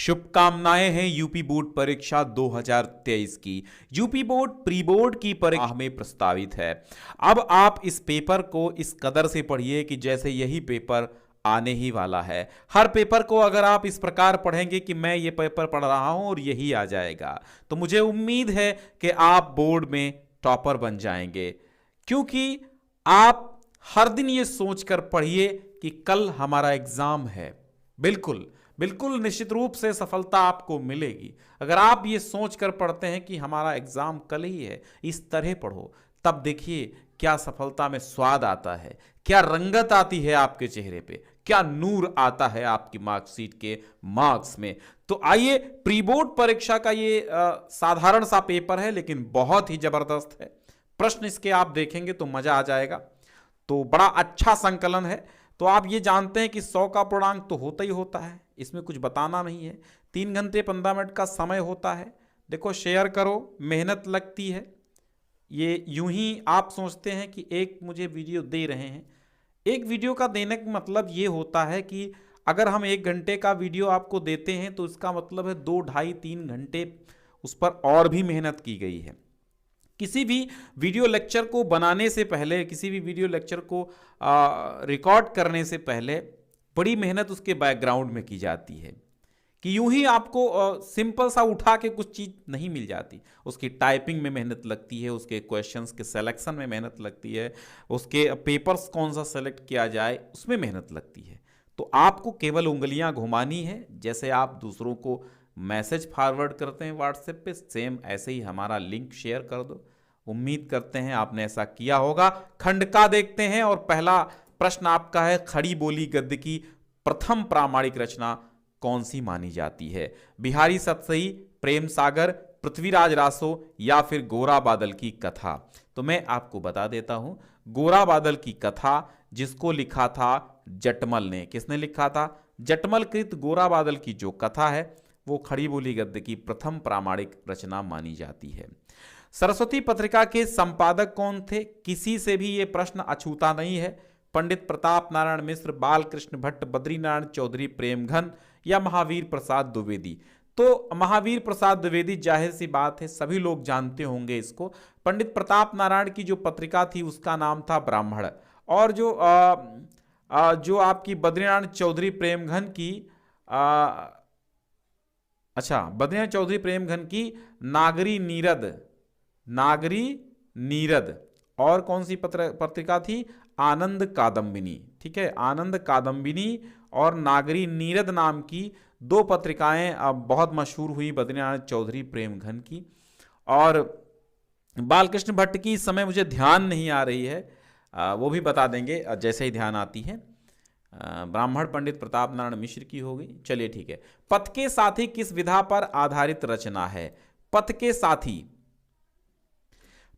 शुभकामनाएं हैं UP board परीक्षा 2023 की। यूपी बोर्ड प्री बोर्ड की परीक्षा में प्रस्तावित है। अब आप इस पेपर को इस कदर से पढ़िए कि जैसे यही पेपर आने ही वाला है। हर पेपर को अगर आप इस प्रकार पढ़ेंगे कि मैं ये पेपर पढ़ रहा हूं और यही आ जाएगा, तो मुझे उम्मीद है कि आप बोर्ड में टॉपर बन जाएंगे, क्योंकि आप हर दिन ये सोचकर पढ़िए कि कल हमारा एग्जाम है। बिल्कुल बिल्कुल निश्चित रूप से सफलता आपको मिलेगी अगर आप ये सोचकर पढ़ते हैं कि हमारा एग्जाम कल ही है। इस तरह पढ़ो, तब देखिए क्या सफलता में स्वाद आता है, क्या रंगत आती है आपके चेहरे पे, क्या नूर आता है आपकी मार्कशीट के मार्क्स में। तो आइए, प्री बोर्ड परीक्षा का ये साधारण सा पेपर है, लेकिन बहुत ही जबरदस्त है। प्रश्न इसके आप देखेंगे तो मजा आ जाएगा। तो बड़ा अच्छा संकलन है। तो आप ये जानते हैं कि 100 का पूर्णांक तो होता ही होता है, इसमें कुछ बताना नहीं है। 3 घंटे 15 मिनट का समय होता है। देखो, शेयर करो, मेहनत लगती है। ये यूं ही आप सोचते हैं कि एक मुझे वीडियो दे रहे हैं। एक वीडियो का देने का मतलब ये होता है कि अगर हम 1 घंटे का वीडियो आपको देते हैं तो इसका मतलब है 2, ढाई, 3 घंटे उस पर और भी मेहनत की गई है। किसी भी वीडियो लेक्चर को बनाने से पहले, किसी भी वीडियो लेक्चर को रिकॉर्ड करने से पहले बड़ी मेहनत उसके बैकग्राउंड में की जाती है कि यूं ही आपको सिंपल सा उठा के कुछ चीज़ नहीं मिल जाती। उसकी टाइपिंग में मेहनत लगती है, उसके क्वेश्चंस के सिलेक्शन में मेहनत लगती है, उसके पेपर्स कौन सा सेलेक्ट किया जाए उसमें मेहनत लगती है। तो आपको केवल उंगलियां घुमानी है। जैसे आप दूसरों को मैसेज फॉरवर्ड करते हैं व्हाट्सएप पे, सेम ऐसे ही हमारा लिंक शेयर कर दो। उम्मीद करते हैं आपने ऐसा किया होगा। खंड का देखते हैं और पहला प्रश्न आपका है, खड़ी बोली गद्य की प्रथम प्रामाणिक रचना कौन सी मानी जाती है? बिहारी सतसई, प्रेम सागर, पृथ्वीराज रासो या फिर गोरा बादल की कथा? तो मैं आपको बता देता हूं, गोरा बादल की कथा, जिसको लिखा था जटमल ने। किसने लिखा था? जटमल कृत गोरा बादल की जो कथा है वो खड़ी बोली गद्य की प्रथम प्रामाणिक रचना मानी जाती है। सरस्वती पत्रिका के संपादक कौन थे? किसी से भी ये प्रश्न अछूता नहीं है। पंडित प्रताप नारायण मिश्र, बालकृष्ण भट्ट, बद्रीनारायण चौधरी, प्रेमघन या महावीर प्रसाद द्विवेदी? तो महावीर प्रसाद द्विवेदी, जाहिर सी बात है, सभी लोग जानते होंगे इसको। पंडित प्रताप नारायण की जो पत्रिका थी उसका नाम था ब्राह्मण, और जो आपकी बद्रीनारायण चौधरी प्रेमघन की बद्रीनारायण चौधरी प्रेमघन की नागरी नीरद। नागरी नीरद। और कौन सी पत्रिका थी? आनंद कादम्बिनी। ठीक है, आनंद कादम्बिनी और नागरी नीरद नाम की 2 पत्रिकाएं अब बहुत मशहूर हुई बद्रीनारायण चौधरी प्रेमघन की। और बालकृष्ण भट्ट की इस समय मुझे ध्यान नहीं आ रही है, वो भी बता देंगे जैसे ही ध्यान आती है। ब्राह्मण पंडित प्रताप नारायण मिश्र की हो गई। चलिए ठीक है। पथ के साथी किस विधा पर आधारित रचना है? पथ के साथी,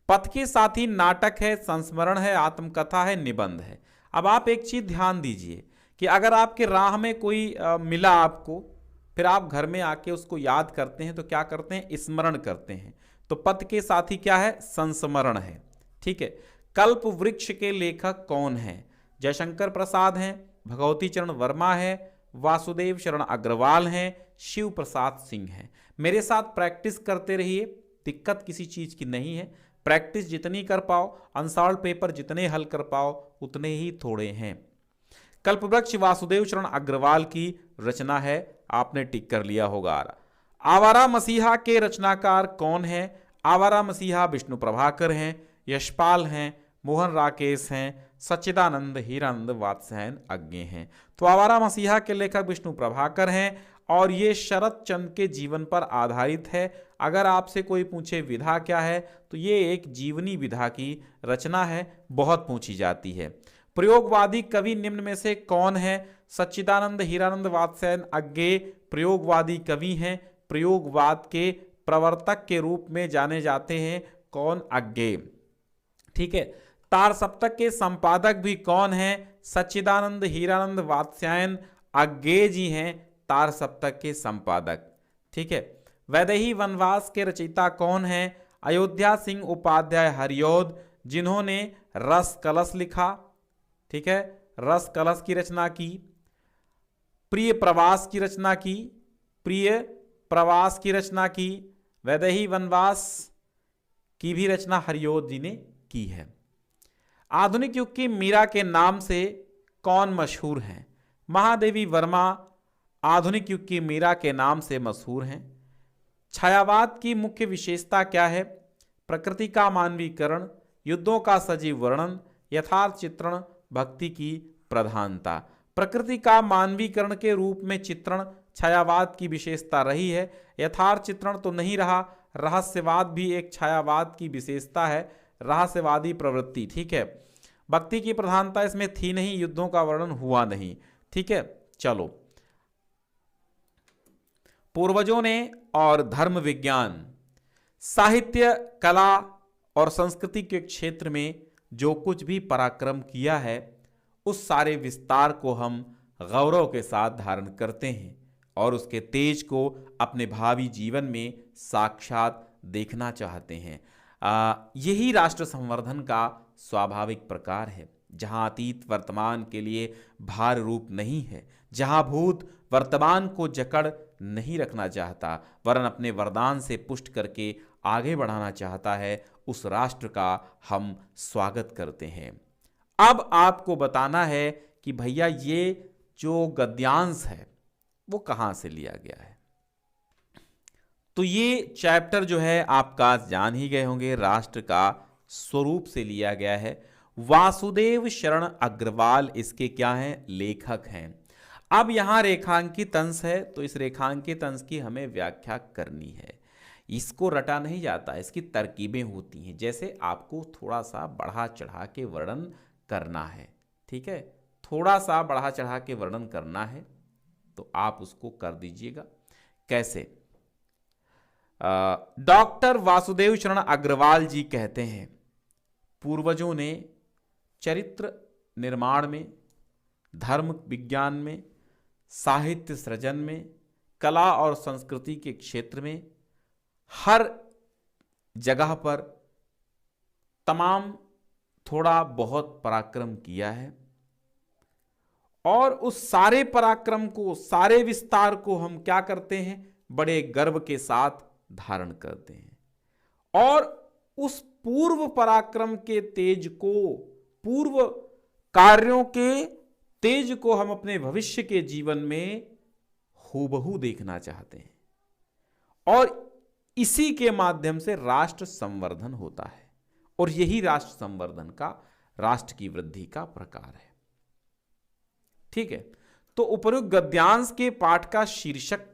पथ के साथी नाटक है, संस्मरण है, आत्मकथा है, निबंध है। अब आप एक चीज ध्यान दीजिए कि अगर आपके राह में कोई मिला आपको, फिर आप घर में आके उसको याद करते हैं तो क्या करते हैं? स्मरण करते हैं। तो पथ के साथी क्या है? संस्मरण है। ठीक है। कल्प वृक्ष के लेखक कौन है? जयशंकर प्रसाद हैं, भगवती चरण वर्मा है, वासुदेव शरण अग्रवाल हैं, शिव प्रसाद सिंह हैं। मेरे साथ प्रैक्टिस करते रहिए, दिक्कत किसी चीज की नहीं है। प्रैक्टिस जितनी कर पाओ, अनसॉल्व पेपर जितने हल कर पाओ उतने ही थोड़े हैं। कल्पवृक्ष वासुदेव शरण अग्रवाल की रचना है, आपने टिक कर लिया होगा। आवारा मसीहा के रचनाकार कौन है? आवारा मसीहा विष्णु प्रभाकर हैं, यशपाल हैं, मोहन राकेश हैं, सच्चिदानंद हीरानंद वात्स्यायन अज्ञे हैं। तो आवारा मसीहा के लेखक विष्णु प्रभाकर हैं और ये शरद चंद्र के जीवन पर आधारित है। अगर आपसे कोई पूछे विधा क्या है, तो ये एक जीवनी विधा की रचना है, बहुत पूछी जाती है। प्रयोगवादी कवि निम्न में से कौन है? सच्चिदानंद हीरानंद वात्स्यायन अज्ञे प्रयोगवादी कवि हैं। प्रयोगवाद के प्रवर्तक के रूप में जाने जाते हैं। कौन? अज्ञे। ठीक है। तार सप्तक के संपादक भी कौन हैं? सच्चिदानंद हीरानंद वात्स्यायन अज्ञे जी हैं तार सप्तक के संपादक। ठीक है। वैदेही वनवास के रचयिता कौन हैं? अयोध्या सिंह उपाध्याय हरिऔध, जिन्होंने रस कलश लिखा। ठीक है, रस कलश की रचना की, प्रिय प्रवास की रचना की, प्रिय प्रवास की रचना की, वैदेही वनवास की भी रचना हरिऔध जी ने की है। आधुनिक युग की मीरा के नाम से कौन मशहूर हैं? महादेवी वर्मा आधुनिक युग की मीरा के नाम से मशहूर हैं। छायावाद की मुख्य विशेषता क्या है? प्रकृति का मानवीकरण, युद्धों का सजीव वर्णन, यथार्थ चित्रण, भक्ति की प्रधानता। प्रकृति का मानवीकरण के रूप में चित्रण छायावाद की विशेषता रही है। यथार्थ चित्रण तो नहीं रहा। रहस्यवाद भी एक छायावाद की विशेषता है, रहस्यवादी प्रवृत्ति, ठीक है। भक्ति की प्रधानता इसमें थी नहीं, युद्धों का वर्णन हुआ नहीं, ठीक है। चलो, पूर्वजों ने और धर्म विज्ञान, साहित्य, कला और संस्कृति के क्षेत्र में जो कुछ भी पराक्रम किया है उस सारे विस्तार को हम गौरव के साथ धारण करते हैं और उसके तेज को अपने भावी जीवन में साक्षात देखना चाहते हैं। यही राष्ट्र संवर्धन का स्वाभाविक प्रकार है, जहां अतीत वर्तमान के लिए भार रूप नहीं है, जहां भूत वर्तमान को जकड़ नहीं रखना चाहता वरन अपने वरदान से पुष्ट करके आगे बढ़ाना चाहता है, उस राष्ट्र का हम स्वागत करते हैं। अब आपको बताना है कि भैया ये जो गद्यांश है वो कहाँ से लिया गया है। तो ये चैप्टर जो है आपका जान ही गए होंगे, राष्ट्र का स्वरूप से लिया गया है। वासुदेव शरण अग्रवाल इसके क्या हैं? लेखक हैं। अब यहाँ रेखांकित अंश है तो इस रेखांकित अंश की हमें व्याख्या करनी है। इसको रटा नहीं जाता, इसकी तरकीबें होती हैं। जैसे आपको थोड़ा सा बढ़ा चढ़ा के वर्णन करना है, ठीक है, थोड़ा सा बढ़ा चढ़ा के वर्णन करना है तो आप उसको कर दीजिएगा। कैसे? डॉक्टर वासुदेव शरण अग्रवाल जी कहते हैं, पूर्वजों ने चरित्र निर्माण में, धर्म विज्ञान में, साहित्य सृजन में, कला और संस्कृति के क्षेत्र में हर जगह पर तमाम थोड़ा बहुत पराक्रम किया है और उस सारे पराक्रम को, सारे विस्तार को हम क्या करते हैं? बड़े गर्व के साथ धारण करते हैं और उस पूर्व पराक्रम के तेज को, पूर्व कार्यों के तेज को हम अपने भविष्य के जीवन में हूबहू देखना चाहते हैं और इसी के माध्यम से राष्ट्र संवर्धन होता है और यही राष्ट्र संवर्धन का, राष्ट्र की वृद्धि का प्रकार है, ठीक है। तो उपयुक्त गद्यांश के पाठ का शीर्षक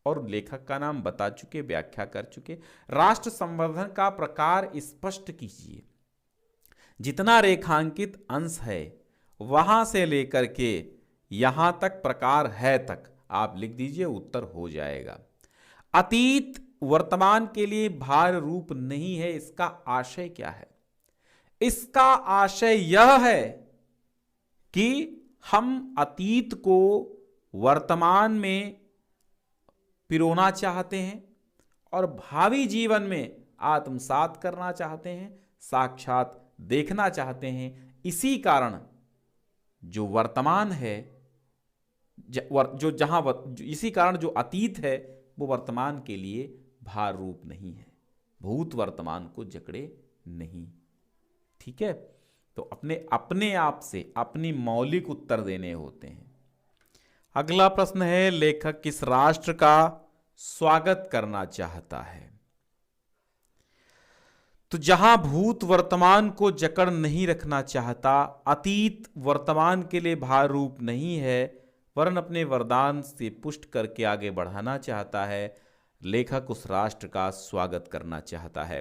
और लेखक का नाम बता चुके, व्याख्या कर चुके। राष्ट्र संवर्धन का प्रकार स्पष्ट कीजिए। जितना रेखांकित अंश है वहां से लेकर के यहां तक प्रकार है तक आप लिख दीजिए, उत्तर हो जाएगा। अतीत वर्तमान के लिए भार रूप नहीं है, इसका आशय क्या है? इसका आशय यह है कि हम अतीत को वर्तमान में पिरोना चाहते हैं और भावी जीवन में आत्मसात करना चाहते हैं, साक्षात देखना चाहते हैं। इसी कारण जो वर्तमान है, इसी कारण जो अतीत है वो वर्तमान के लिए भार रूप नहीं है, भूत वर्तमान को जकड़े नहीं, ठीक है। तो अपने आप से अपनी मौलिक उत्तर देने होते हैं। अगला प्रश्न है, लेखक किस राष्ट्र का स्वागत करना चाहता है? तो जहां भूत वर्तमान को जकड़ नहीं रखना चाहता, अतीत वर्तमान के लिए भार रूप नहीं है वरन अपने वरदान से पुष्ट करके आगे बढ़ाना चाहता है, लेखक उस राष्ट्र का स्वागत करना चाहता है।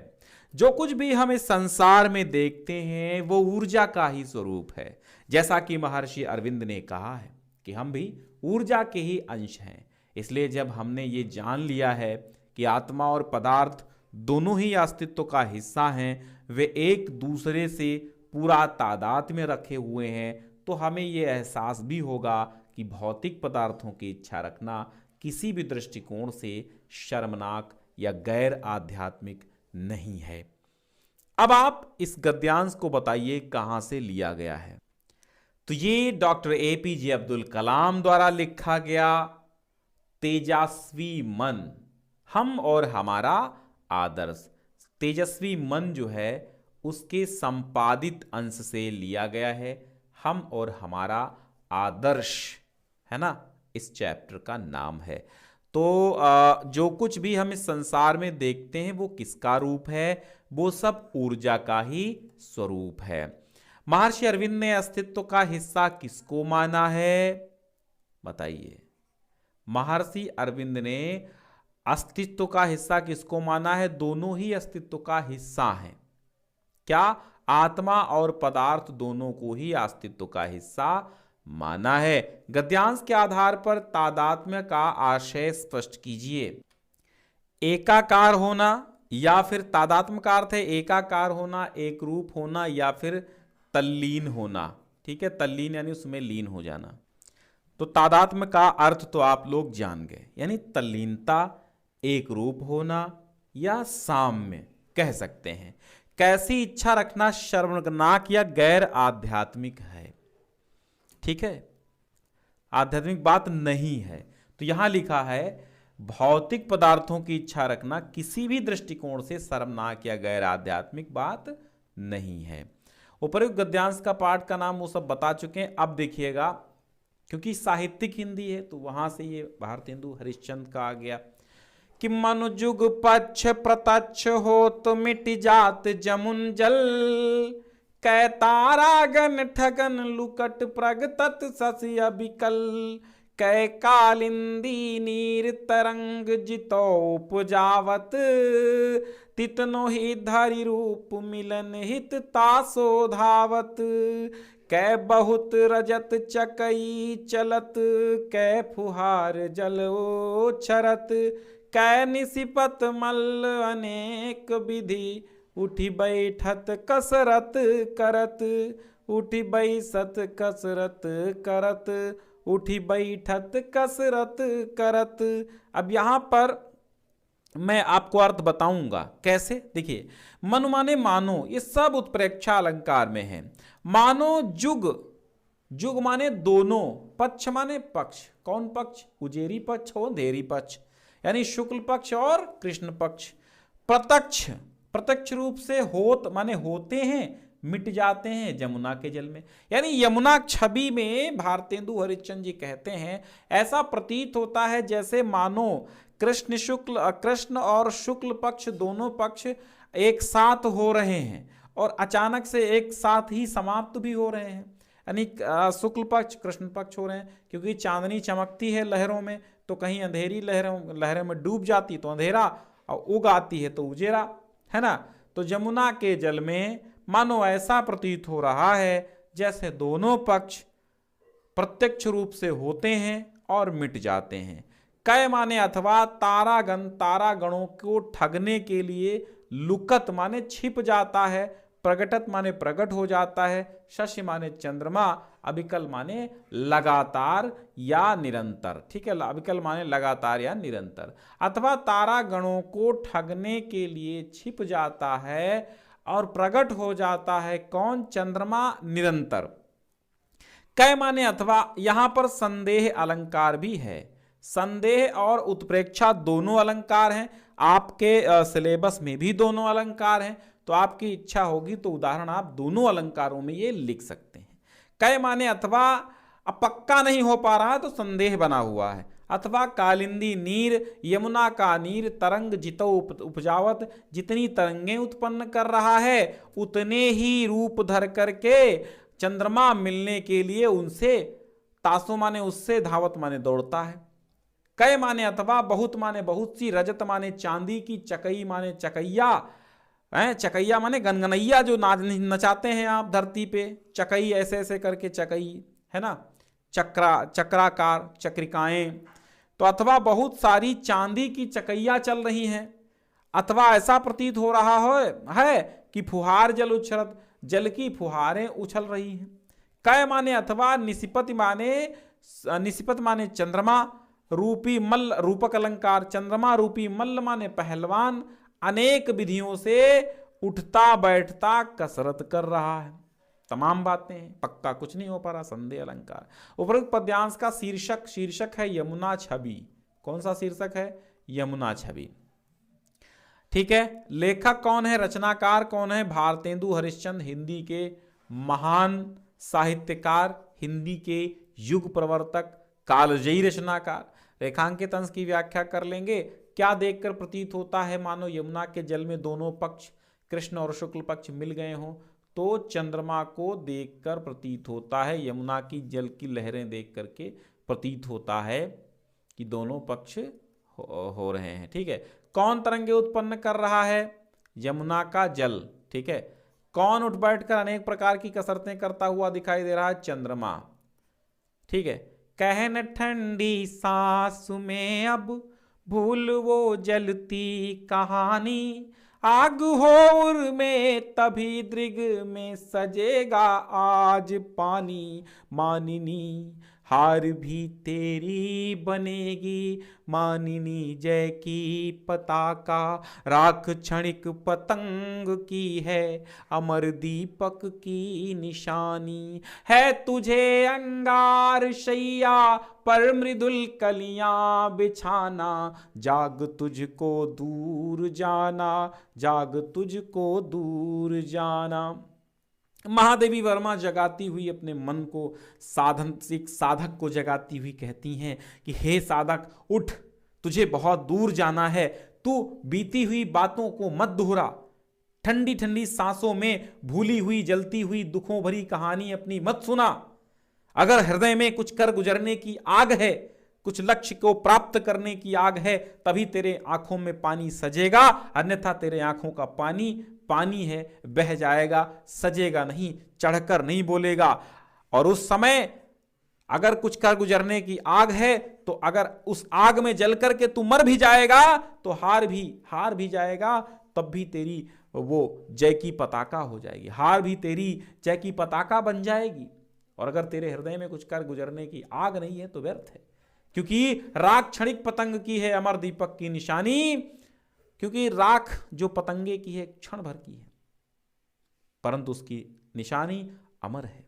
जो कुछ भी हम इस संसार में देखते हैं वो ऊर्जा का ही स्वरूप है। जैसा कि महर्षि अरविंद ने कहा है कि हम भी ऊर्जा के ही अंश हैं। इसलिए जब हमने ये जान लिया है कि आत्मा और पदार्थ दोनों ही अस्तित्व का हिस्सा हैं, वे एक दूसरे से पूरा तादाद में रखे हुए हैं, तो हमें ये एहसास भी होगा कि भौतिक पदार्थों की इच्छा रखना किसी भी दृष्टिकोण से शर्मनाक या गैर आध्यात्मिक नहीं है। अब आप इस गद्यांश को बताइए कहां से लिया गया है। तो ये डॉक्टर APJ अब्दुल कलाम द्वारा लिखा गया तेजस्वी मन, हम और हमारा आदर्श। तेजस्वी मन जो है उसके संपादित अंश से लिया गया है हम और हमारा आदर्श, है ना, इस चैप्टर का नाम है। तो जो कुछ भी हम इस संसार में देखते हैं वो किसका रूप है? वो सब ऊर्जा का ही स्वरूप है। महर्षि अरविंद ने अस्तित्व का हिस्सा किसको माना है? बताइए। महर्षि अरविंद ने अस्तित्व का हिस्सा किसको माना है? दोनों ही अस्तित्व का हिस्सा हैं। क्या? आत्मा और पदार्थ दोनों को ही अस्तित्व का हिस्सा माना है। गद्यांश के आधार पर तादात्म्य का आशय स्पष्ट कीजिए। एकाकार होना या फिर तादात्म्य का अर्थ है एकाकार होना, एक रूप होना या फिर तल्लीन होना। ठीक है, तल्लीन यानी उसमें लीन हो जाना। तो तादात्म्य का अर्थ तो आप लोग जान गए, यानी तल्लीनता, एक रूप होना या साम्य कह सकते हैं। कैसी इच्छा रखना शर्मनाक या गैर आध्यात्मिक है। ठीक है, आध्यात्मिक बात नहीं है। तो यहां लिखा है भौतिक पदार्थों की इच्छा रखना किसी भी दृष्टिकोण से शर्मनाक या गैर आध्यात्मिक बात नहीं है। उपयुक्त गद्यांश का पाठ का नाम वो सब बता चुके हैं। अब देखिएगा, क्योंकि साहित्यिक हिंदी है तो वहां से ये भारत हिंदू हरिश्चंद्र का आ गया कि मनुजुग पक्ष प्रत्यक्ष हो तो मिट जात जमुन जल, कै तारागन ठगन लुकट प्रगतत शशि अबिकल, कै कालिंदी नीर तरंग जितो उपजावत, तितनो ही धरि रूप मिलन हित तासो धावत, कै बहुत रजत चकई चलत, कै फुहार जल ओछरत, कै निसिपत मल्ल अनेक विधि, उठी बैठत कसरत करत, उठी बैसत कसरत करत, उठी बैठत कसरत करत। अब यहां पर मैं आपको अर्थ बताऊंगा कैसे। देखिए, मनु माने मानो, ये सब उत्प्रेक्षा अलंकार में है। मानो जुग, जुग माने दोनों, पक्ष माने पक्ष। कौन पक्ष? उजेरी पक्ष हो अंधेरी पक्ष, यानी शुक्ल पक्ष और कृष्ण पक्ष। प्रत्यक्ष, प्रत्यक्ष रूप से होत माने होते हैं, मिट जाते हैं जमुना के जल में। यानी यमुना छवि में भारतेंदु हरिश्चंद्र जी कहते हैं ऐसा प्रतीत होता है जैसे मानो कृष्ण और शुक्ल पक्ष दोनों पक्ष एक साथ हो रहे हैं और अचानक से एक साथ ही समाप्त भी हो रहे हैं। यानी शुक्ल पक्ष कृष्ण पक्ष हो रहे हैं, क्योंकि चांदनी चमकती है लहरों में तो कहीं अंधेरी लहरों में डूब जाती तो अंधेरा, और उग आती है तो उजेरा, है ना। तो जमुना के जल में मानो ऐसा प्रतीत हो रहा है जैसे दोनों पक्ष प्रत्यक्ष रूप से होते हैं और मिट जाते हैं। कै माने अथवा तारागण, तारागणों को ठगने के लिए, लुकत माने छिप जाता है, प्रगटत माने प्रकट हो जाता है, शशि माने चंद्रमा, अबिकल माने लगातार या निरंतर। ठीक है, अबिकल माने लगातार या निरंतर। अथवा तारागणों को ठगने के लिए छिप जाता है और प्रकट हो जाता है कौन? चंद्रमा, निरंतर। कै माने अथवा, यहां पर संदेह अलंकार भी है। संदेह और उत्प्रेक्षा दोनों अलंकार हैं। आपके सिलेबस में भी दोनों अलंकार हैं, तो आपकी इच्छा होगी तो उदाहरण आप दोनों अलंकारों में ये लिख सकते हैं। कै माने अथवा, अब पक्का नहीं हो पा रहा है तो संदेह बना हुआ है। अथवा कालिंदी नीर, यमुना का नीर तरंग जितो उपजावत, जितनी तरंगें उत्पन्न कर रहा है उतने ही रूप धर करके चंद्रमा मिलने के लिए उनसे, तासो माने उससे, धावत माने दौड़ता है। कै माने अथवा, बहुत माने बहुत सी, रजत माने चांदी की, चकई माने चकैया, चकैया माने गनगनैया जो नचाते हैं आप धरती पे, चकई ऐसे ऐसे करके चकई, है ना, चक्राकार चक्रिकाएं। तो अथवा बहुत सारी चांदी की चकैया चल रही हैं, अथवा ऐसा प्रतीत हो रहा है कि फुहार जल उछलत, जल की फुहारें उछल रही हैं। कै माने अथवा, निसिपत माने चंद्रमा रूपी मल्ल, रूपक अलंकार, चंद्रमा रूपी मल्ल माने पहलवान अनेक विधियों से उठता बैठता कसरत कर रहा है। तमाम बातें हैं, पक्का कुछ नहीं हो पा रहा, संदेह अलंकार। उपरोक्त पद्यांश का शीर्षक है यमुना छवि। कौन सा शीर्षक है? यमुना छवि। ठीक है, लेखक कौन है, रचनाकार कौन है? भारतेंदु हरिश्चंद्र, हिंदी के महान साहित्यकार, हिंदी के युग प्रवर्तक, कालजयी रचनाकार। रेखांकित अंश की व्याख्या कर लेंगे। क्या देखकर प्रतीत होता है मानो यमुना के जल में दोनों पक्ष, कृष्ण और शुक्ल पक्ष मिल गए हों? तो चंद्रमा को देखकर प्रतीत होता है, यमुना की जल की लहरें देख करके प्रतीत होता है कि दोनों पक्ष हो रहे हैं। ठीक है, कौन तरंगे उत्पन्न कर रहा है? यमुना का जल। ठीक है, कौन उठ बैठकर अनेक प्रकार की कसरतें करता हुआ दिखाई दे रहा है? चंद्रमा। ठीक है, कहन ठंडी सांस में अब भूल वो जलती कहानी, आग हो उर में तभी दृग में सजेगा आज पानी, मानिनी हार भी तेरी बनेगी, मानिनी जय की पताका, राख क्षणिक पतंग की है, अमर दीपक की निशानी, है तुझे अंगार शैया पर मृदुल कलियां बिछाना, जाग तुझको दूर जाना, जाग तुझको दूर जाना। महादेवी वर्मा जगाती हुई अपने मन को, साधक को जगाती हुई कहती हैं कि हे साधक उठ, तुझे बहुत दूर जाना है, तू बीती हुई बातों को मत दोहरा, ठंडी ठंडी सांसों में भूली हुई जलती हुई दुखों भरी कहानी अपनी मत सुना। अगर हृदय में कुछ कर गुजरने की आग है, कुछ लक्ष्य को प्राप्त करने की आग है, तभी तेरे आंखों में पानी सजेगा, अन्यथा तेरे आंखों का पानी पानी है, बह जाएगा, सजेगा नहीं, चढ़कर नहीं बोलेगा। और उस समय अगर कुछ कर गुजरने की आग है, तो अगर उस आग में जल करके तू मर भी जाएगा तो हार भी जाएगा, तब भी तेरी वो जय की पताका हो जाएगी, हार भी तेरी जय की पताका बन जाएगी। और अगर तेरे हृदय में कुछ कर गुजरने की आग नहीं है तो व्यर्थ है, क्योंकि राख क्षणिक पतंग की है, अमर दीपक की निशानी। क्योंकि राख जो पतंगे की है क्षण भर की है, परंतु उसकी निशानी अमर है।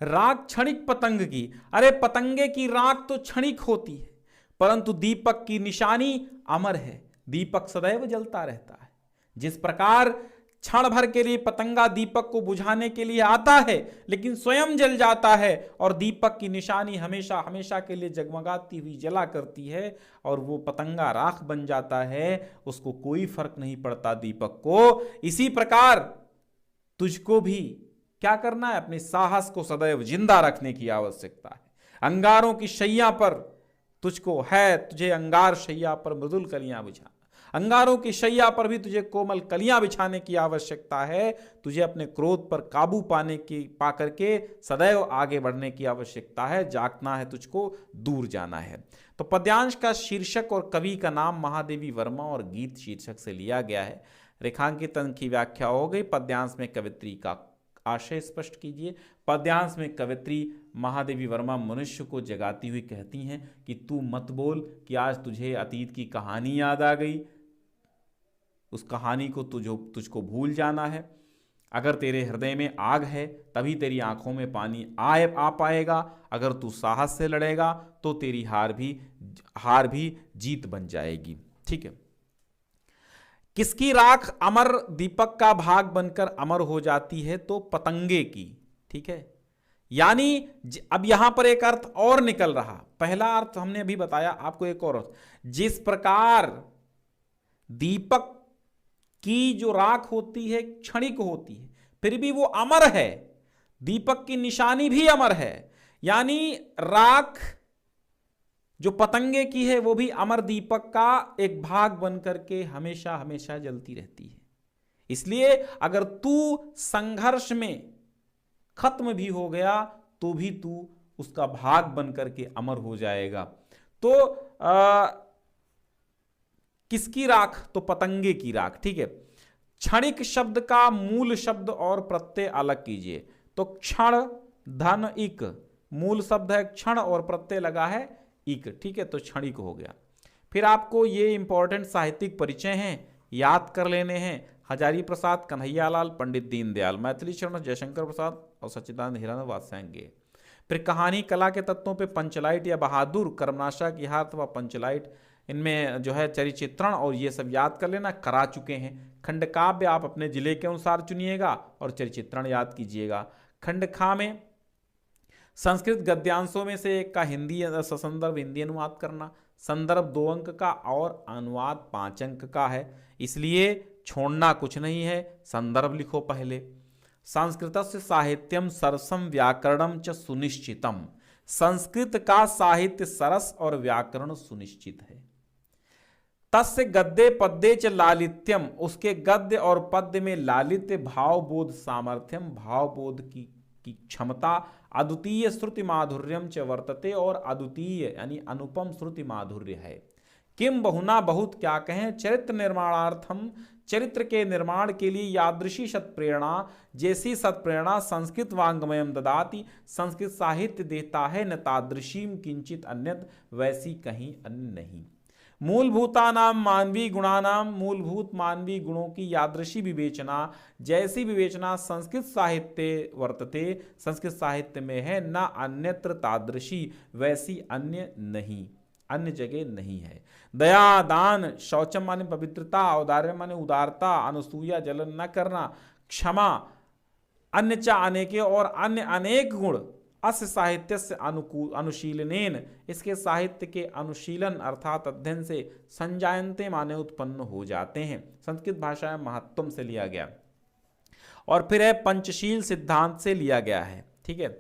राख क्षणिक पतंग की, अरे पतंगे की राख तो क्षणिक होती है, परंतु दीपक की निशानी अमर है, दीपक सदैव जलता रहता है। जिस प्रकार क्षण भर के लिए पतंगा दीपक को बुझाने के लिए आता है, लेकिन स्वयं जल जाता है, और दीपक की निशानी हमेशा हमेशा के लिए जगमगाती हुई जला करती है, और वो पतंगा राख बन जाता है, उसको कोई फर्क नहीं पड़ता दीपक को। इसी प्रकार तुझको भी क्या करना है? अपने साहस को सदैव जिंदा रखने की आवश्यकता है। अंगारों की शैया पर तुझको है, तुझे अंगार शैया पर मृदुल कलियां बिछाना, अंगारों की शैया पर भी तुझे कोमल कलियां बिछाने की आवश्यकता है। तुझे अपने क्रोध पर काबू पा करके सदैव आगे बढ़ने की आवश्यकता है, जागना है तुझको, दूर जाना है। तो पद्यांश का शीर्षक और कवि का नाम महादेवी वर्मा और गीत शीर्षक से लिया गया है। रेखांकित अंक की व्याख्या हो गई। पद्यांश में कवित्री का आशय स्पष्ट कीजिए। पद्यांश में कवित्री महादेवी वर्मा मनुष्य को जगाती हुई कहती हैं कि तू मत बोल कि आज तुझे अतीत की कहानी याद आ गई, उस कहानी को तुझको भूल जाना है। अगर तेरे हृदय में आग है तभी तेरी आंखों में पानी आ पाएगा। अगर तू साहस से लड़ेगा तो तेरी हार भी जीत बन जाएगी। ठीक है, किसकी राख अमर दीपक का भाग बनकर अमर हो जाती है? तो पतंगे की। ठीक है, यानी अब यहां पर एक अर्थ और निकल रहा। पहला अर्थ हमने अभी बताया आपको, एक और अर्थ, जिस प्रकार दीपक की जो राख होती है क्षणिक होती है, फिर भी वो अमर है, दीपक की निशानी भी अमर है, यानी राख जो पतंगे की है वो भी अमर दीपक का एक भाग बन करके हमेशा हमेशा जलती रहती है। इसलिए अगर तू संघर्ष में खत्म भी हो गया तो भी तू उसका भाग बन करके अमर हो जाएगा। तो किसकी राख? तो पतंगे की राख। ठीक है, क्षणिक शब्द का मूल शब्द और प्रत्यय अलग कीजिए। तो क्षण धन इक, मूल शब्द है क्षण और प्रत्यय लगा है इक। ठीक है, तो क्षणिक हो गया। फिर आपको ये इंपॉर्टेंट साहित्यिक परिचय हैं, याद कर लेने हैं। हजारी प्रसाद, कन्हैयालाल, पंडित दीनदयाल, मैथिली शरण, जयशंकर प्रसाद और सच्चिदानंद हिरानंद वात्स्यायन। फिर कहानी कला के तत्वों पे पंचलाइट या बहादुर, कर्मनाशा की हार अथवा पंचलाइट, इनमें जो है चरिचित्रण और ये सब याद कर लेना, करा चुके हैं। खंडकाव्य आप अपने जिले के अनुसार चुनिएगा और चरिचित्रण याद कीजिएगा। खंडखा में संस्कृत गद्यांशों में से एक का हिंदी ससंदर्भ हिंदी अनुवाद करना, संदर्भ 2 अंक का और अनुवाद 5 अंक का है, इसलिए छोड़ना कुछ नहीं है, संदर्भ लिखो पहले। संस्कृतस्य साहित्यम सरसम व्याकरणम च सुनिश्चितम, संस्कृत का साहित्य सरस और व्याकरण सुनिश्चित है। तस्य गद्य पद्ये च लालित्यम, उसके गद्य और पद्य में लालित्य, भावबोध सामर्थ्यम, भावबोध की क्षमता, अद्वितीय श्रुति माधुर्यम च वर्तते, और अद्वितीय यानी अनुपम श्रुति माधुर्य है। किम बहुना, बहुत क्या कहें, चरित्र निर्माणार्थम, चरित्र के निर्माण के लिए यादृशी सत्प्रेरणा, जैसी सत्प्रेरणा संस्कृत वांग्मयम ददाति, संस्कृत साहित्य देता है, न तादृशीम किंचित अन्यत, वैसी कहीं अन्य नहीं। मूलभूतानाम मानवीय गुणानाम, मूलभूत मानवीय गुणों की यादृशी विवेचना, जैसी विवेचना संस्कृत साहित्य वर्तते, संस्कृत साहित्य में है, न अन्यत्र तादृशी, वैसी अन्य नहीं, अन्य जगह नहीं है। दया दान, शौचम माने पवित्रता, औदार्य माने उदारता, अनुसूया जलन न करना, क्षमा, अन्य चा अनेके, और अन्य अनेक गुण, अस्य साहित्य से अनुशीलनेन, इसके साहित्य के अनुशीलन अर्थात अध्ययन से, संजायन्ते माने उत्पन्न हो जाते हैं। संस्कृत भाषा में महत्तम से लिया गया, और फिर है पंचशील सिद्धांत से लिया गया है, ठीक है।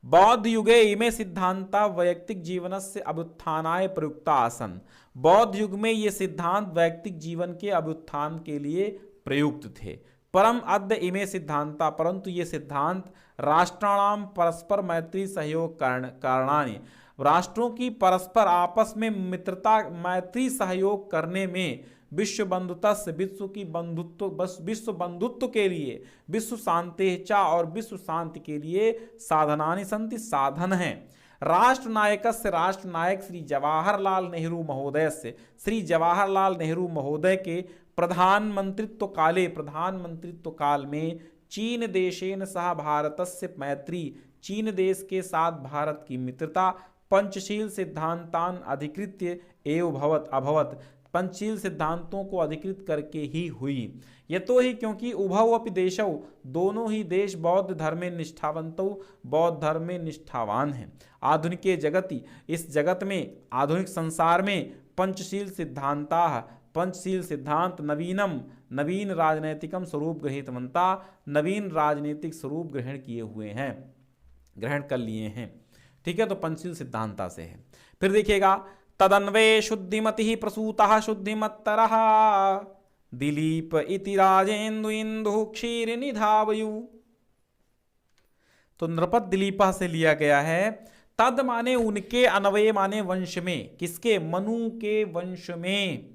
बौद्ध युगे इमे सिद्धांता वैयक्तिक जीवन से अभ्युत्थानाय प्रयुक्ता आसन, बौद्ध युग में ये सिद्धांत वैयक्तिक जीवन के अभ्युत्थान के लिए प्रयुक्त थे। परम अद्य इमे सिद्धांता, परंतु ये सिद्धांत राष्ट्राणाम परस्पर मैत्री सहयोग कारणानि, राष्ट्रों की परस्पर आपस में मित्रता मैत्री सहयोग करने में, विश्व बंधुत्व, विश्व की बंधुत्व, बस विश्व बंधुत्व के लिए, विश्व शांतिचा, और विश्व शांति के लिए साधनानि संति, साधन हैं। राष्ट्र नायक से, राष्ट्र नायक श्री जवाहरलाल नेहरू महोदय से, श्री जवाहरलाल नेहरू महोदय के प्रधानमंत्रित्व काले, प्रधानमंत्रित्व काल में, चीन देशेन सह भारतस्य मैत्री, चीन देश के साथ भारत की मित्रता, पंचशील सिद्धांतान अधिकृत्य एव भवत अभवत, पंचशील सिद्धांतों को अधिकृत करके ही हुई। यतो ही क्योंकि उभौ अपि देशौ, दोनों ही देश बौद्ध धर्मे निष्ठावंतौ, बौद्ध धर्म में निष्ठावान हैं। आधुनिके जगति, इस जगत में, आधुनिक संसार में, पंचशील सिद्धांता, पंचशील सिद्धांत नवीनम, नवीन राजनैतिकम स्वरूप गृहीतवंता, नवीन राजनीतिक स्वरूप ग्रहण किए हुए हैं, ग्रहण कर लिए हैं, ठीक है। तो पंचशील सिद्धांता से है। फिर देखिएगा, तदन्वये शुद्धिमति प्रसूतः शुद्धिमत्तरः, दिलीप इति राजेन्दु इंदु क्षीर निधावयु, तो नृपत दिलीपा से लिया गया है। तद माने उनके, अन्वय माने वंश में, किसके, मनु के वंश में,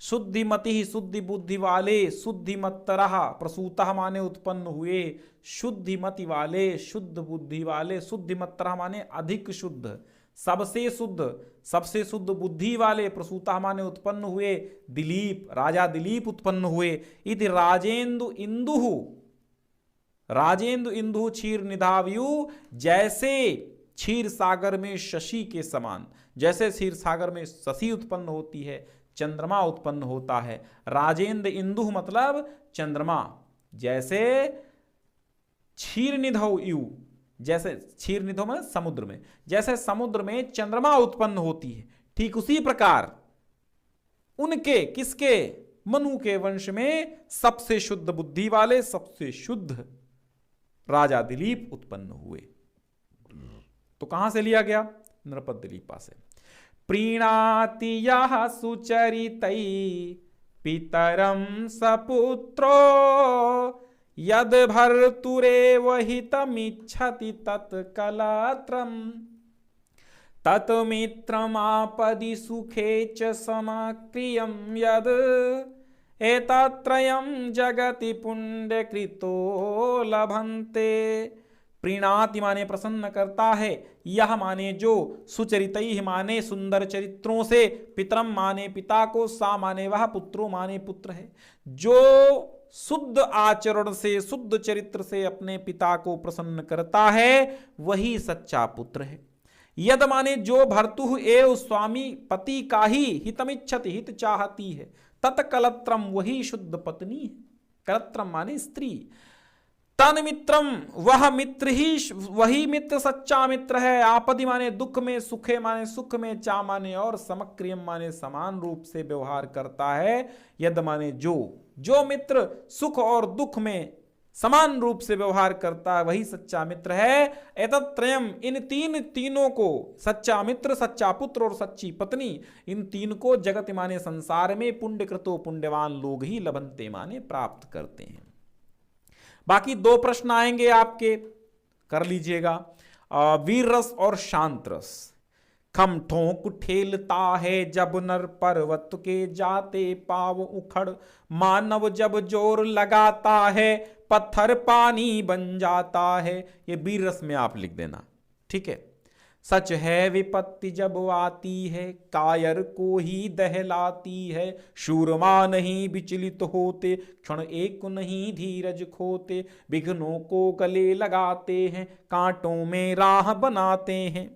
शुद्धिमति शुद्धि बुद्धि वाले, शुद्धिमत्तरः, प्रसूतः माने उत्पन्न हुए, शुद्धिमति वाले, शुद्ध बुद्धि वाले, शुद्धिमत्तरः माने अधिक शुद्ध, सबसे शुद्ध, सबसे शुद्ध बुद्धि वाले, प्रसूतः माने उत्पन्न हुए, दिलीप, राजा दिलीप उत्पन्न हुए। इति राजेंदु इंदु, राजेंदु इंदु क्षीर निधावयु, जैसे क्षीर सागर में शशि के समान, जैसे क्षीर सागर में शशि उत्पन्न होती है, चंद्रमा उत्पन्न होता है। राजेंद्र इंदु मतलब चंद्रमा, जैसे क्षीर निधौ यु, जैसे क्षीर निधौ मतलब समुद्र में, जैसे समुद्र में चंद्रमा उत्पन्न होती है, ठीक उसी प्रकार उनके, किसके, मनु के वंश में सबसे शुद्ध बुद्धि वाले, सबसे शुद्ध राजा दिलीप उत्पन्न हुए। तो कहां से लिया गया, नृपत दिलीपा से। प्रीणाति यः सुचरितै पितरं सपुत्रो, यद भर्तुरेव हितमिच्छति तत्कलत्रं, तत्मित्रमापदि सुखे च समाक्रियं, यद एतत्रयं जगति पुण्यकृतो लभन्ते। प्रीणाति माने प्रसन्न करता है, यह माने जो, सुचरितैः माने सुंदर चरित्रों से, पितरम माने पिता को, सा माने वह, पुत्रो माने पुत्र है, जो शुद्ध आचरण से, शुद्ध चरित्र से अपने पिता को प्रसन्न करता है, वही सच्चा पुत्र है। यद माने जो भर्तुः एव स्वामी पति का ही हितमिच्छति, हित चाहती है, तत्कलत्रम वही शुद्ध पत्नी है। कलत्रम माने स्त्री। तन मित्रम वह मित्र ही, वही मित्र सच्चा मित्र है। आपदि माने दुख में, सुखे माने सुख में, चा माने और, समक्रियम माने समान रूप से व्यवहार करता है। यद माने जो मित्र सुख और दुख में समान रूप से व्यवहार करता है, वही सच्चा मित्र है। एतत्त्रयम, इन तीनों को, सच्चा मित्र, सच्चा पुत्र और सच्ची पत्नी, इन तीन को जगत माने संसार में पुण्यकृतो पुण्यवान लोग ही लभन्ते माने प्राप्त करते हैं। बाकी 2 प्रश्न आएंगे आपके, कर लीजिएगा। वीर रस और शांत रस। खम ठोंक ठेलता है जब नर पर्वत के जाते पाव उखड़, मानव जब जोर लगाता है पत्थर पानी बन जाता है। ये वीर रस में आप लिख देना, ठीक है। सच है विपत्ति जब आती है, कायर को ही दहलाती है। शूरमा नहीं विचलित होते, क्षण एक नहीं धीरज खोते। विघ्नों को गले लगाते हैं, कांटों में राह बनाते हैं।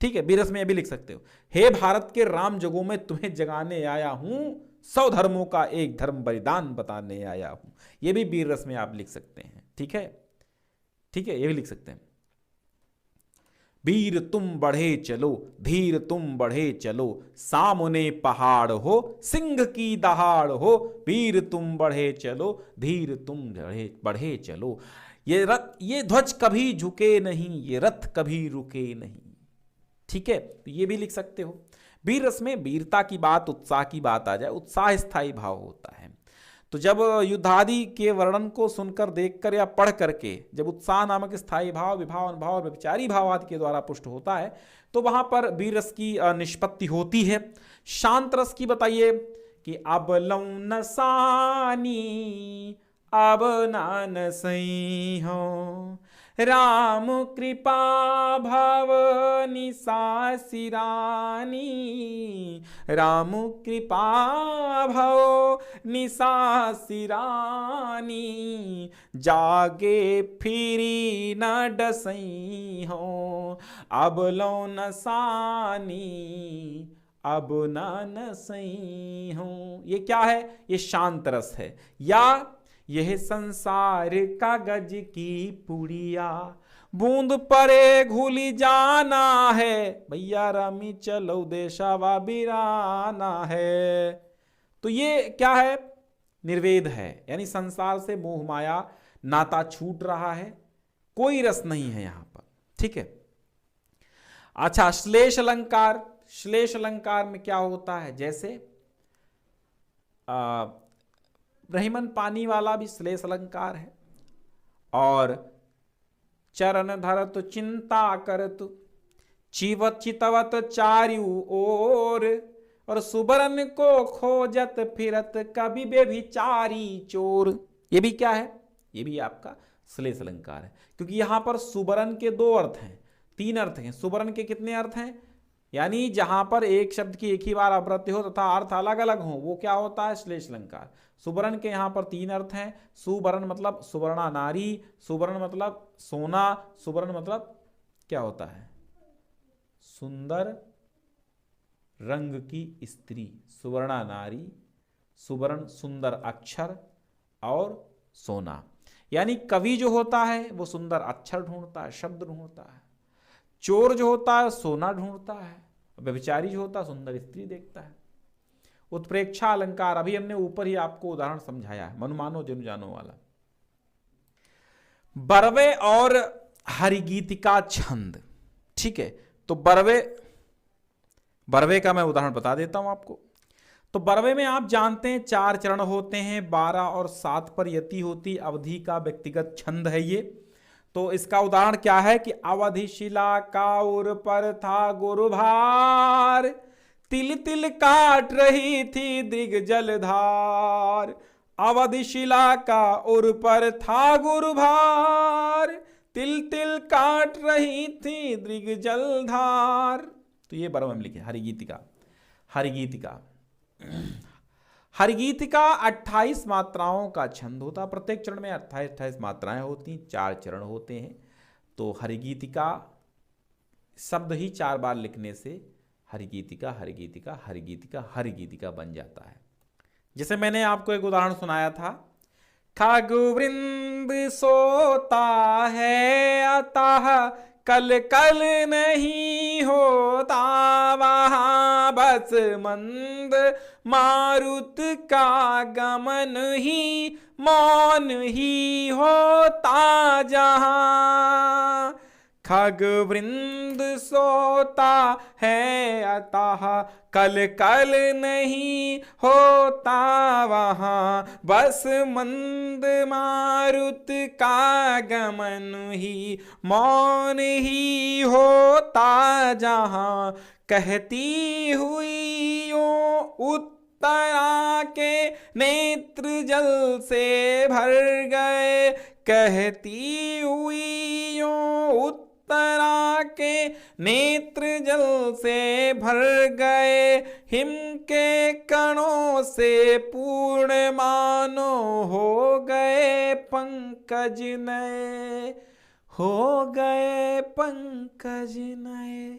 ठीक है, बीरस में यह भी लिख सकते हो। हे भारत के राम जगों में तुम्हें जगाने आया हूं, 100 धर्मों का एक धर्म बलिदान बताने आया हूं। यह भी वीर रस में आप लिख सकते हैं, ठीक है, ठीक है, यह भी लिख सकते हैं। वीर तुम बढ़े चलो, धीर तुम बढ़े चलो, सामने पहाड़ हो, सिंह की दहाड़ हो। वीर तुम बढ़े चलो, धीर तुम बढ़े चलो। ये ध्वज कभी झुके नहीं, ये रथ कभी रुके नहीं। ठीक है, तो ये भी लिख सकते हो। वीर रस में वीरता की बात, उत्साह की बात आ जाए, उत्साह स्थायी भाव होता है। तो जब युद्धादि के वर्णन को सुनकर, देखकर या पढ़ करके जब उत्साह नामक स्थायी भाव, विभाव, अनुभाव और व्यभिचारी भाव आदि के द्वारा पुष्ट होता है, तो वहां पर वीर रस की निष्पत्ति होती है। शांत रस की बताइए कि अब लौ नसानी अब नान सही हो, राम कृपा भव निसासिरानी, राम कृपा भव निसासिरानी, जागे फिरी न डसई हो, अब लो नसानी अब न सही हूं। ये क्या है? ये शांत रस है। या यह संसार कागज की पुड़िया, बूंद परे घुली जाना है, भैया रामी चलो देशावा बिराना है। तो ये क्या है? निर्वेद है, यानी संसार से मोह माया नाता छूट रहा है, कोई रस नहीं है यहां पर। ठीक है। अच्छा, श्लेष अलंकार। श्लेष अलंकार में क्या होता है? जैसे ब्रह्मन पानी वाला भी श्लेष अलंकार है। और चरण धरत चिंता करत, चिवत चितवत चारु और सुबरन को खोजत फिरत कभी बेभिचारी चोर। ये भी क्या है? ये भी आपका श्लेष अलंकार है, क्योंकि यहां पर सुबरन के 2 अर्थ हैं, 3 अर्थ हैं। सुबरन के कितने अर्थ हैं? यानी जहां पर एक शब्द की एक ही बार आवृत्ति हो तथा अर्थ अलग अलग हो, वो क्या होता है? श्लेष अलंकार। सुबरन के यहां पर 3 अर्थ हैं। सुबरन मतलब सुवर्णा नारी, सुवर्ण मतलब सोना, सुवर्ण मतलब क्या होता है? सुंदर रंग की स्त्री, सुवर्णा नारी, सुवर्ण सुंदर अक्षर और सोना। यानी कवि जो होता है वो सुंदर अक्षर ढूंढता है, शब्द ढूंढता है। चोर जो होता है सोना ढूंढता है। व्यभिचारी जो होता है सुंदर स्त्री देखता है। उत्प्रेक्षा अलंकार अभी हमने ऊपर ही आपको उदाहरण समझाया है, मनु मानो जनु जानो वाला। बरवे और हरिगीतिका छंद। ठीक है, तो बरवे का मैं उदाहरण बता देता हूं आपको। तो बरवे में आप जानते हैं 4 चरण होते हैं, 12 और 7 पर यति होती, अवधि का व्यक्तिगत छंद है ये। तो इसका उदाहरण क्या है कि अवधि शिला का उर पर था गुरुभार, तिल तिल काट रही थी दृग जलधार। अवधि शिला का उर पर था गुरुभार, तिल तिल काट रही थी दृग जलधार। तो ये बरवे में लिखे हरिगीतिका। हरिगीतिका हरिगीतिका 28 मात्राओं का छंद होता, प्रत्येक चरण में 28 मात्राएं होती, 4 चरण होते हैं। तो हरिगीतिका शब्द ही 4 बार लिखने से हरिगीतिका हरिगीतिका हरिगीतिका हरिगीतिका बन जाता है। जैसे मैंने आपको एक उदाहरण सुनाया था, खगवृंद सोता है अतः कल कल नहीं होता, वहां बस मंद मारुत का गमन ही मौन ही होता जहां। खगवृंद सोता है अतः कल कल नहीं होता, वहां बस मंद मारुत का गमन ही मौन ही होता जहां। कहती हुई यूं उत्तरा के नेत्र जल से भर गए, कहती हुई यूं उत्तरा के नेत्र जल से भर गए, हिम के कणों से पूर्ण मानो हो गए पंकज नए, हो गए पंकज नए।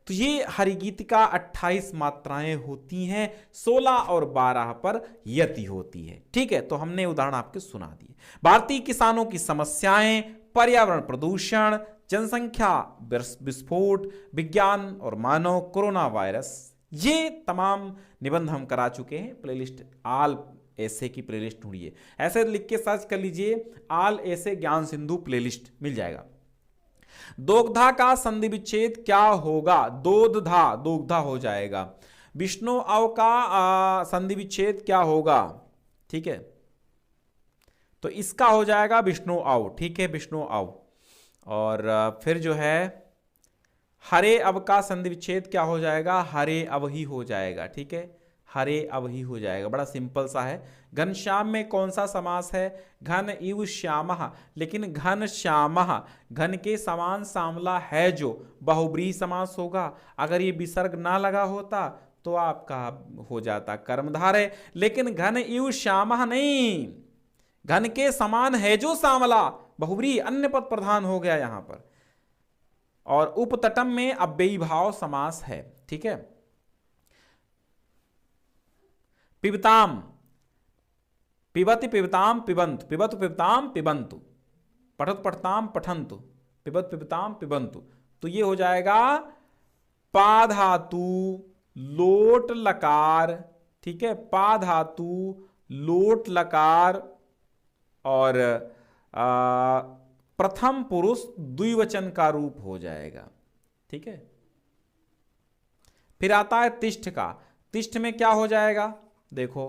तो ये हरिगीतिका 28 मात्राएं होती हैं, 16 और 12 पर यति होती है। ठीक है, तो हमने उदाहरण आपके सुना दिए। भारतीय किसानों की समस्याएं, पर्यावरण प्रदूषण, जनसंख्या विस्फोट, विज्ञान और मानव, कोरोना वायरस, ये तमाम निबंध हम करा चुके हैं। प्लेलिस्ट आल ऐसे की प्लेलिस्ट ढूंढिए, ऐसे लिख के सर्च कर लीजिए, आल ऐसे ज्ञान सिंधु प्लेलिस्ट मिल जाएगा। दोग्धा का संधि विच्छेद क्या होगा? दोधा, दोग्धा हो जाएगा। विष्णु अव का संधि विच्छेद क्या होगा? ठीक है, तो इसका हो जाएगा विष्णु अव। ठीक है, विष्णु अव। और फिर जो है हरे अव का संधि विच्छेद क्या हो जाएगा? हरे अव ही हो जाएगा। ठीक है, हरे अव ही हो जाएगा, बड़ा सिंपल सा है। घनश्याम में कौन सा समास है? घन इव श्यामः, लेकिन घन श्यामः घन के समान सामला है जो, बहुब्रीहि समास होगा। अगर ये विसर्ग ना लगा होता तो आपका हो जाता कर्मधारय, लेकिन घन इव श्यामः नहीं, घन के समान है जो सामला, बहुब्रीहि अन्य पद प्रधान हो गया यहां पर। और उपतटम में अव्ययी भाव समास है। ठीक है, पिबताम, पिबति पिबताम पिबंतु, पिबतु पिबताम पिबंतु, पठत पठताम पठंतु, पिबत पिबताम पिबंतु। तो ये हो जाएगा पा धातु लोट लकार। ठीक है, पा धातु लोट लकार और प्रथम पुरुष द्विवचन का रूप हो जाएगा। ठीक है, फिर आता है तिष्ठ का। तिष्ठ में क्या हो जाएगा? देखो,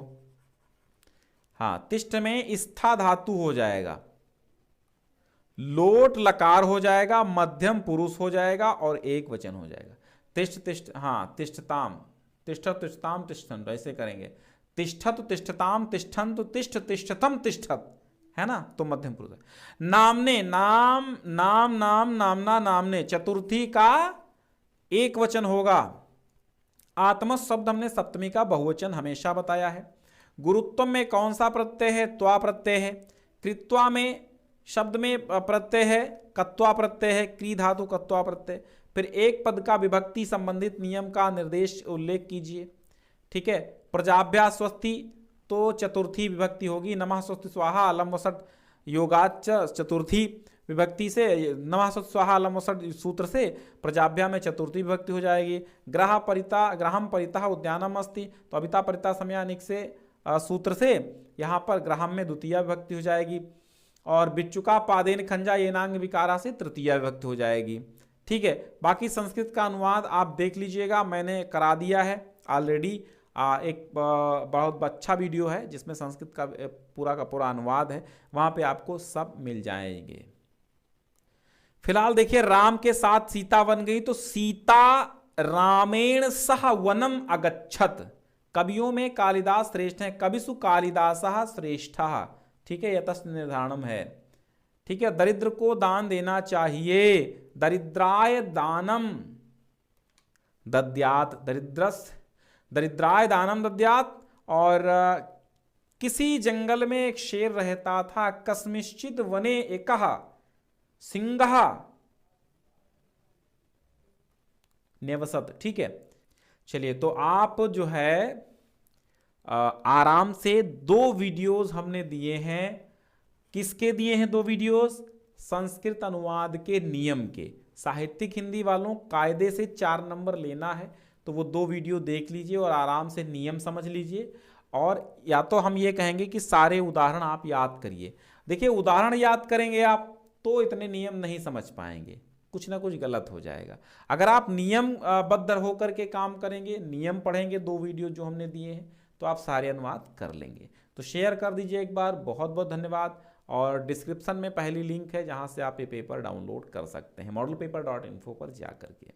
हाँ, तिष्ठ में स्था धातु हो जाएगा, लोट लकार हो जाएगा, मध्यम पुरुष हो जाएगा और एक वचन हो जाएगा। तिष्ठ तिष्ठ, हाँ, तिष्ठताम, तिष्ठत तिष्ठताम तिष्ठन्तु, ऐसे करेंगे। तिष्ठत तिष्ठताम तिष्ठन्तु, तिष्ठ तिष्ठतम तिष्ठत, है ना, तो मध्यम पुरुष है। नामने, नाम नाम नाम नामना नामने, चतुर्थी का एक वचन होगा। आत्म शब्द हमने सप्तमी का बहुवचन हमेशा बताया है। गुरुत्व में कौन सा प्रत्यय है? त्वा प्रत्यय है। कृत्वा में शब्द में प्रत्यय है, कत्वा प्रत्यय है, क्री धातु कत्वा प्रत्यय। फिर एक पद का विभक्ति संबंधित नियम का निर्देश उल्लेख कीजिए। ठीक है, प्रजाभ्यास स्वस्ति तो चतुर्थी विभक्ति होगी, नमः स्वस्ति स्वाहा अलम वसट योगाच चतुर्थी विभक्ति से, नमः स्वस्ति स्वाहा अलम वसट सूत्र से प्रजाभ्या में चतुर्थी विभक्ति हो जाएगी। ग्रह परिता, ग्रहम परितः उद्यानम अस्ति, तो अभिता परिता समयानिक से सूत्र से यहाँ पर ग्रहम में द्वितीय विभक्ति हो जाएगी। और बिच्छुका पादेन खंजा येनांग विकारा से तृतीय विभक्ति हो जाएगी। ठीक है, बाकी संस्कृत का अनुवाद आप देख लीजिएगा, मैंने करा दिया है ऑलरेडी। एक बहुत अच्छा वीडियो है जिसमें संस्कृत का पूरा अनुवाद है, वहां पे आपको सब मिल जाएंगे। फिलहाल देखिए, राम के साथ सीता बन गई, तो सीता रामेण सह वनम अगच्छत। कवियों में कालिदास श्रेष्ठ है, कविसु कालिदासः श्रेष्ठः। ठीक है, यतस् निर्धारणम है। ठीक है, दरिद्र को दान देना चाहिए, दरिद्राय दानम दद्यात, दरिद्राय दानम दद्यात। और किसी जंगल में एक शेर रहता था, कस्मिश्चित वने एकः सिंहः निवसत। ठीक है, चलिए तो आप जो है आराम से 2 वीडियोस हमने दिए हैं। किसके दिए हैं 2 वीडियोस? संस्कृत अनुवाद के नियम के। साहित्यिक हिंदी वालों कायदे से 4 नंबर लेना है तो वो 2 वीडियो देख लीजिए और आराम से नियम समझ लीजिए। और या तो हम ये कहेंगे कि सारे उदाहरण आप याद करिए। देखिए, उदाहरण याद करेंगे आप तो इतने नियम नहीं समझ पाएंगे, कुछ ना कुछ गलत हो जाएगा। अगर आप नियम बद्ध होकर के काम करेंगे, नियम पढ़ेंगे 2 वीडियो जो हमने दिए हैं, तो आप सारे अनुवाद कर लेंगे। तो शेयर कर दीजिए एक बार। बहुत बहुत धन्यवाद। और डिस्क्रिप्शन में पहली लिंक है जहां से आप ये पेपर डाउनलोड कर सकते हैं, modelpaper.info पर जा करके।